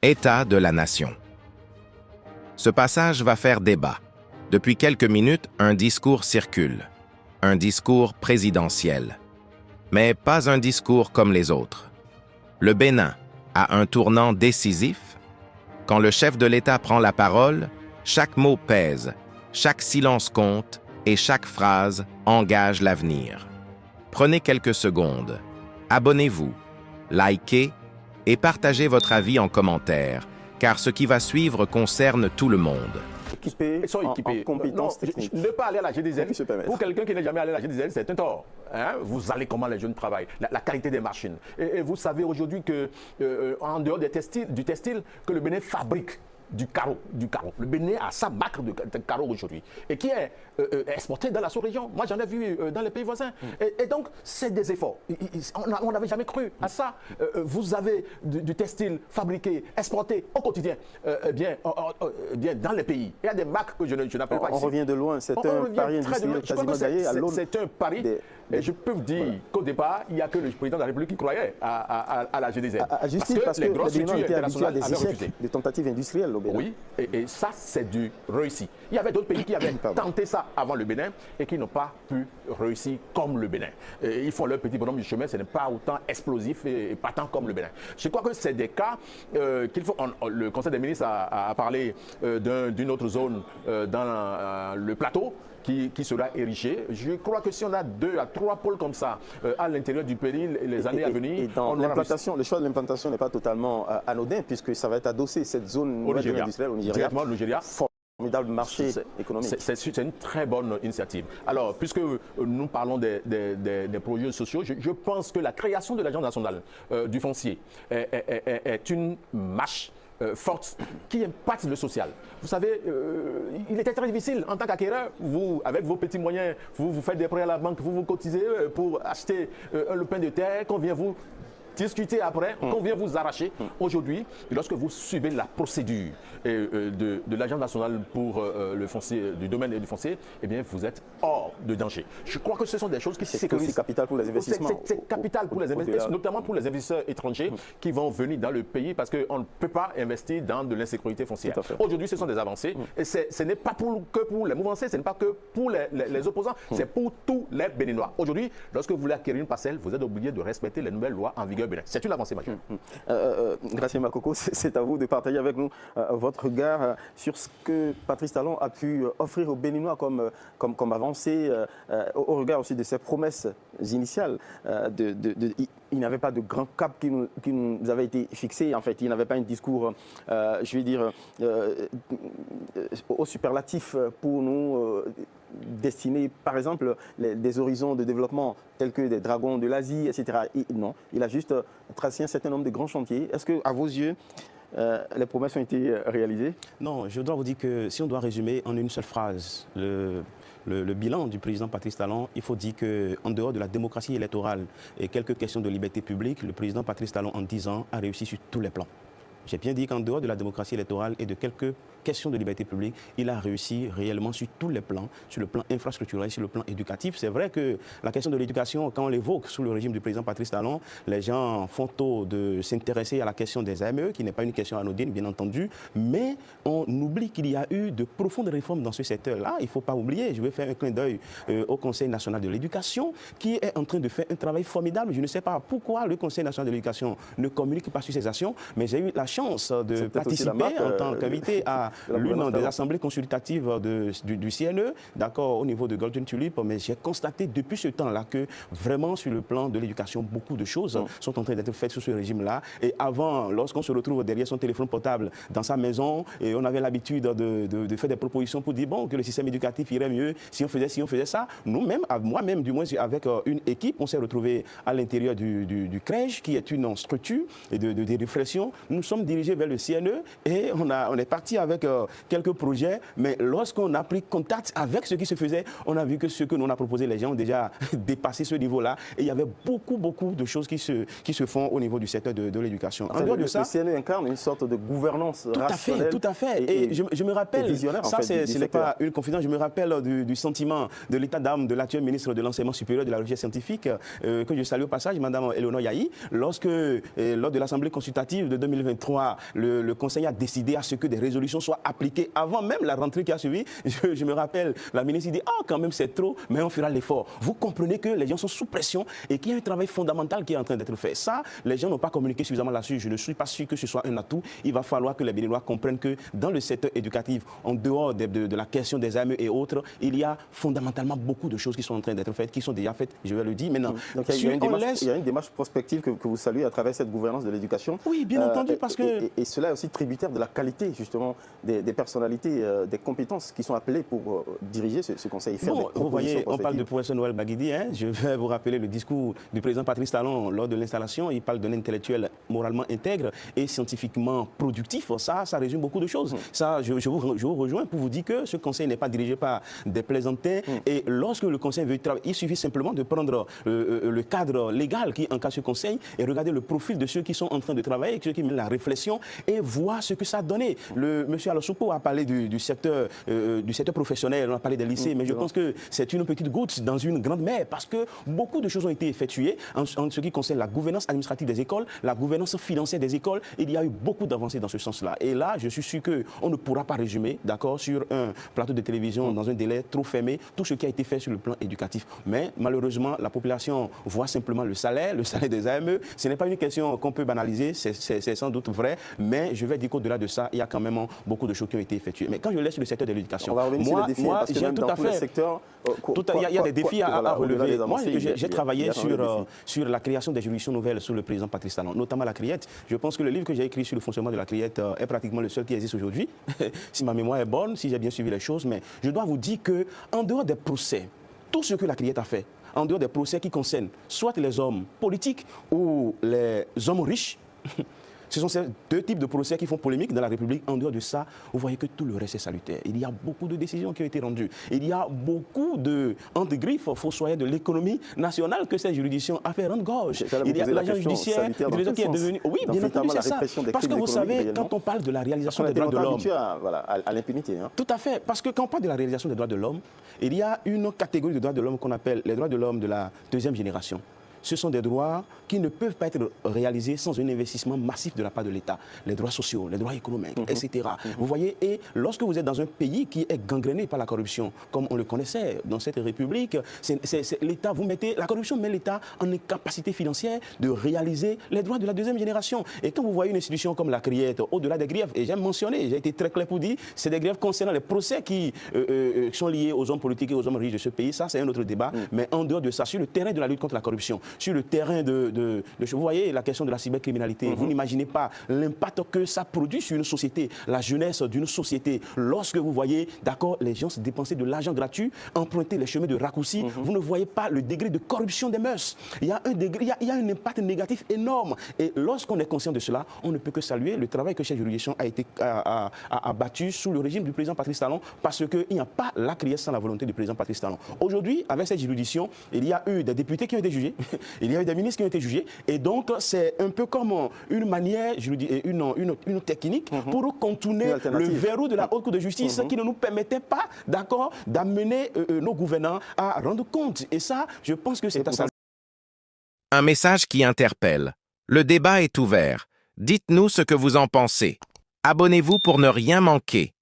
État de la nation. Ce passage va faire débat. Depuis quelques minutes, un discours circule. Un discours présidentiel. Mais pas un discours comme les autres. Le Bénin a un tournant décisif. Quand le chef de l'État prend la parole, chaque mot pèse, chaque silence compte et chaque phrase engage l'avenir. Prenez quelques secondes. Abonnez-vous, likez et partagez votre avis en commentaire, car ce qui va suivre concerne tout le monde. Ils sont équipés. En compétences techniques. Ne pas aller à la GDZ, pour quelqu'un qui n'est jamais allé à la GDZ, c'est un tort. Hein? Vous allez comment les jeunes travaillent, la qualité des machines. Et vous savez aujourd'hui que, en dehors du textile, que le Bénin fabrique du carreau. Le Bénin a sa marque de carreau aujourd'hui et qui est exporté dans la sous-région. Moi, j'en ai vu dans les pays voisins. Et donc, c'est des efforts. On n'avait jamais cru à ça. Vous avez du textile fabriqué, exporté au quotidien, bien dans les pays. Il y a des marques que je n'appelle pas ici. On revient de loin. C'est un pari industriel quasiment gagné à l'aune. C'est un pari. Et je peux vous dire qu'au départ, il n'y a que le président de la République qui croyait à la GDZ. À justice, parce que les Béninois étaient habitués à des échecs, des tentatives industrielles au Bénin. Oui, et ça, c'est du réussi. Il y avait d'autres pays qui avaient tenté ça avant le Bénin et qui n'ont pas pu réussir comme le Bénin. Ils font leur petit bonhomme du chemin, ce n'est pas autant explosif et patent comme le Bénin. Je crois que c'est des cas qu'il faut... Le Conseil des ministres a parlé d'une autre zone dans le plateau, qui sera érigé. Je crois que si on a 2 à 3 pôles comme ça à l'intérieur du pays, les années à venir... Et dans l'implantation, le choix de l'implantation n'est pas totalement anodin, puisque ça va être adossé, cette zone industrielle au Nigeria. Directement au Nigeria. Formidable marché économique. C'est une très bonne initiative. Alors, puisque nous parlons des projets sociaux, je pense que la création de l'Agence nationale du foncier est une marche forte qui impacte le social. Vous savez, il était très difficile en tant qu'acquéreur. Vous, avec vos petits moyens, vous faites des prêts à la banque, vous cotisez pour acheter un lopin de terre qu'on vient vous discuter après, qu'on vient vous arracher. Aujourd'hui, lorsque vous suivez la procédure de l'Agence nationale pour le foncier, du domaine du foncier, eh bien, vous êtes hors de danger. Je crois que ce sont des choses qui sécurisent. C'est capital pour les investissements. C'est capital pour les investisseurs, notamment pour les investisseurs étrangers qui vont venir dans le pays parce qu'on ne peut pas investir dans de l'insécurité foncière. Aujourd'hui, ce sont des avancées. Et ce n'est pas que pour les mouvanciers, ce n'est pas que pour les opposants, c'est pour tous les Béninois. Aujourd'hui, lorsque vous voulez acquérir une parcelle, vous êtes obligé de respecter les nouvelles lois en vigueur. C'est une avancée majeure. Gracien Makoko, c'est à vous de partager avec nous votre regard sur ce que Patrice Talon a pu offrir aux Béninois comme avancée, au regard aussi de ses promesses initiales. Il n'avait pas de grand cap qui nous avait été fixé. En fait, il n'avait pas un discours, je vais dire, au superlatif pour nous destiné, par exemple, des horizons de développement tels que des dragons de l'Asie, etc. Non, il a juste tracé un certain nombre de grands chantiers. Est-ce que, à vos yeux, les promesses ont été réalisées? Non, je dois vous dire que si on doit résumer en une seule phrase le bilan du président Patrice Talon, il faut dire qu'en dehors de la démocratie électorale et quelques questions de liberté publique, le président Patrice Talon, en 10 ans, a réussi sur tous les plans. J'ai bien dit qu'en dehors de la démocratie électorale et de quelques questions de liberté publique, il a réussi réellement sur tous les plans, sur le plan infrastructurel, sur le plan éducatif. C'est vrai que la question de l'éducation, quand on l'évoque sous le régime du président Patrice Talon, les gens font tôt de s'intéresser à la question des AME, qui n'est pas une question anodine, bien entendu, mais on oublie qu'il y a eu de profondes réformes dans ce secteur-là. Il ne faut pas oublier, je vais faire un clin d'œil au Conseil national de l'éducation, qui est en train de faire un travail formidable. Je ne sais pas pourquoi le Conseil national de l'éducation ne communique pas sur ces actions, mais j'ai eu la chance de participer en tant qu'invité à l'une des assemblées consultatives du CNE, d'accord, au niveau de Golden Tulip, mais j'ai constaté depuis ce temps-là que vraiment sur le plan de l'éducation, beaucoup de choses sont en train d'être faites sous ce régime-là. Et avant, lorsqu'on se retrouve derrière son téléphone portable dans sa maison, et on avait l'habitude de faire des propositions pour dire bon, que le système éducatif irait mieux si on faisait ça. Nous-mêmes, moi-même, du moins avec une équipe, on s'est retrouvé à l'intérieur du CREJ, qui est une structure de réflexion. Nous sommes dirigés vers le CNE et on est parti avec quelques projets, mais lorsqu'on a pris contact avec ce qui se faisait, on a vu que ce que nous on a proposé, les gens ont déjà dépassé ce niveau-là et il y avait beaucoup de choses qui se font au niveau du secteur de l'éducation. En dehors de ça, le CNE incarne une sorte de gouvernance rationnelle. Tout à fait. Et je me rappelle, ça ce n'est pas une confidence, je me rappelle du sentiment de l'état d'âme de l'actuel ministre de l'Enseignement supérieur de la recherche scientifique, que je salue au passage, Mme Eleonore Yahi, lors de l'Assemblée consultative de 2023, 2023, le Conseil a décidé à ce que des résolutions soient appliquées avant même la rentrée qui a suivi. Je me rappelle, la ministre dit « Ah, quand même, c'est trop, mais on fera l'effort. » Vous comprenez que les gens sont sous pression et qu'il y a un travail fondamental qui est en train d'être fait. Ça, les gens n'ont pas communiqué suffisamment là-dessus. Je ne suis pas sûr que ce soit un atout. Il va falloir que les Béninois comprennent que dans le secteur éducatif, en dehors de la question des AME et autres, il y a fondamentalement beaucoup de choses qui sont en train d'être faites, qui sont déjà faites, je vais le dire. Maintenant, donc il y a une démarche prospective que vous saluez à travers cette gouvernance de l'éducation. Oui, bien entendu, parce que... Et cela est aussi tributaire de la qualité, justement, des personnalités, des compétences qui sont appelées pour diriger ce conseil. Bon, vous voyez, on parle de professeur Noël Baguidi. Je vais vous rappeler le discours du président Patrice Talon lors de l'installation. Il parle d'un intellectuel moralement intègre et scientifiquement productif. Ça résume beaucoup de choses. Ça, je vous rejoins pour vous dire que ce conseil n'est pas dirigé par des plaisantins. Et lorsque le conseil veut travailler, il suffit simplement de prendre le cadre légal qui encadre ce conseil et regarder le profil de ceux qui sont en train de travailler, ceux qui mènent la réflexion et voir ce que ça a donné. Monsieur Alosoupo a parlé du secteur professionnel, on a parlé des lycées, mais je pense que c'est une petite goutte dans une grande mer parce que beaucoup de choses ont été effectuées en ce qui concerne la gouvernance administrative des écoles, la gouvernance financière des écoles. Il y a eu beaucoup d'avancées dans ce sens-là. Et là, je suis sûr qu'on ne pourra pas résumer, d'accord, sur un plateau de télévision dans un délai trop fermé, tout ce qui a été fait sur le plan éducatif. Mais malheureusement, la population voit simplement le salaire des AME. Ce n'est pas une question qu'on peut banaliser, c'est sans doute vrai, mais je vais dire qu'au-delà de ça, il y a quand même beaucoup de choses qui ont été effectuées. Mais quand je laisse le secteur de l'éducation, moi, j'ai tout à fait... Il y a des défis à relever. Moi, j'ai travaillé sur la création des juridictions nouvelles sous le président Patrice Talon, notamment la CRIET. Je pense que le livre que j'ai écrit sur le fonctionnement de la CRIET est pratiquement le seul qui existe aujourd'hui, si ma mémoire est bonne, si j'ai bien suivi les choses. Mais je dois vous dire qu'en dehors des procès, tout ce que la CRIET a fait, en dehors des procès qui concernent soit les hommes politiques ou les hommes riches, ce sont ces deux types de procès qui font polémique dans la République. En dehors de ça, vous voyez que tout le reste est salutaire. Il y a beaucoup de décisions qui ont été rendues. Il y a beaucoup de, entre griffes, fossoyeurs de l'économie nationale que cette juridiction a fait rendre gorge. Il y a l'agent judiciaire qui est devenu... Oui, bien entendu, c'est ça. Parce que vous savez, quand on parle de la réalisation des droits de l'homme... à l'impunité. Tout à fait. Parce que quand on parle de la réalisation des droits de l'homme, il y a une catégorie de droits de l'homme qu'on appelle les droits de l'homme de la deuxième génération. Ce sont des droits qui ne peuvent pas être réalisés sans un investissement massif de la part de l'État. Les droits sociaux, les droits économiques, etc. Vous voyez, et lorsque vous êtes dans un pays qui est gangréné par la corruption, comme on le connaissait dans cette République, l'État, vous mettez, la corruption met l'État en incapacité financière de réaliser les droits de la deuxième génération. Et quand vous voyez une institution comme la CRIET, au-delà des griefs, et j'ai mentionné, j'ai été très clair pour dire, c'est des griefs concernant les procès qui sont liés aux hommes politiques et aux hommes riches de ce pays, ça c'est un autre débat, mais en dehors de ça, sur le terrain de la lutte contre la corruption, sur le terrain vous voyez la question de la cybercriminalité, vous n'imaginez pas l'impact que ça produit sur une société, la jeunesse d'une société. Lorsque vous voyez, d'accord, les gens se dépenser de l'argent gratuit, emprunter les chemins de raccourci, vous ne voyez pas le degré de corruption des mœurs. Il y a un degré, il y a un impact négatif énorme. Et lorsqu'on est conscient de cela, on ne peut que saluer le travail que cette juridiction a abattu sous le régime du président Patrice Talon, parce qu'il n'y a pas la CRIET sans la volonté du président Patrice Talon. Aujourd'hui, avec cette juridiction, il y a eu des députés qui ont été jugés, il y a eu des ministres qui ont été jugés, et donc c'est un peu comme une manière, je le dis, une technique pour contourner le verrou de la haute cour de justice qui ne nous permettait pas, d'accord, d'amener nos gouvernants à rendre compte. Et ça, je pense que c'est à ça. Un message qui interpelle. Le débat est ouvert. Dites-nous ce que vous en pensez. Abonnez-vous pour ne rien manquer.